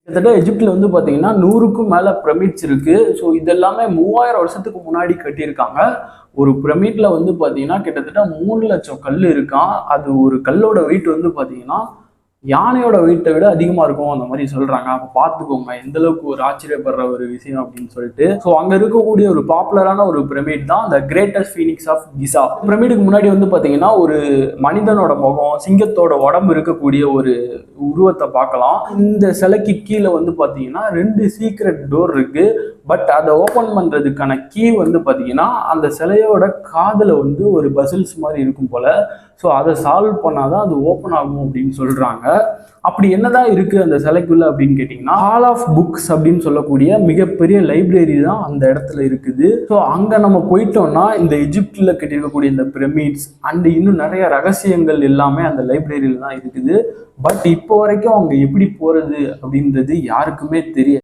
கிட்டத்தட்ட எஜிப்டில் வந்து பார்த்தீங்கன்னா 100க்கும் மேலே பிரமிட்ஸ் இருக்குது. ஸோ இதெல்லாமே 3000 வருஷத்துக்கு முன்னாடி கட்டியிருக்காங்க. ஒரு பிரமிட்ல வந்து பார்த்தீங்கன்னா கிட்டத்தட்ட 3 லட்சம் கல் இருக்கான். அது ஒரு கல்லோட வெயிட் வந்து பார்த்தீங்கன்னா யானையோட வெயிட்டை விட அதிகமாக இருக்கும் அந்த மாதிரி சொல்கிறாங்க. அப்போ பார்த்துக்கோங்க எந்த அளவுக்கு ஒரு ஆச்சரியப்படுற ஒரு விஷயம் அப்படின்னு சொல்லிட்டு. ஸோ அங்கே இருக்கக்கூடிய ஒரு பாப்புலரான ஒரு பிரமிட் தான் த கிரேட்டஸ்ட் ஃபீனிக்ஸ் ஆஃப் கிசா. பிரமிடுக்கு முன்னாடி வந்து பார்த்தீங்கன்னா ஒரு மனிதனோட முகம், சிங்கத்தோட உடம்பு இருக்கக்கூடிய ஒரு உருவத்தை பார்க்கலாம். இந்த சிலைக்கு கீழே வந்து பார்த்தீங்கன்னா 2 சீக்ரெட் டோர் இருக்கு. பட் அதை ஓப்பன் பண்ணுறதுக்கான கீ வந்து பார்த்தீங்கன்னா அந்த சிலையோட காதில் வந்து ஒரு பசில்ஸ் மாதிரி இருக்கும் போல. ஸோ அதை சால்வ் பண்ணாதான் அது ஓப்பன் ஆகும் அப்படின்னு சொல்கிறாங்க. அப்படி என்னதான் இருக்குது அந்த சிலைக்குள்ள அப்படின்னு கேட்டிங்கன்னா ஹால் ஆஃப் புக்ஸ் அப்படின்னு சொல்லக்கூடிய மிகப்பெரிய லைப்ரரி தான் அந்த இடத்துல இருக்குது. ஸோ அங்கே நம்ம போயிட்டோம்னா இந்த எஜிப்டில் கட்டியிருக்கக்கூடிய இந்த பிரமிட்ஸ் அண்ட் இன்னும் நிறைய ரகசியங்கள் எல்லாமே அந்த லைப்ரரியில் தான் இருக்குது. பட் இப்போ வரைக்கும் அங்கே எப்படி போகிறது அப்படின்றது யாருக்குமே தெரியாது.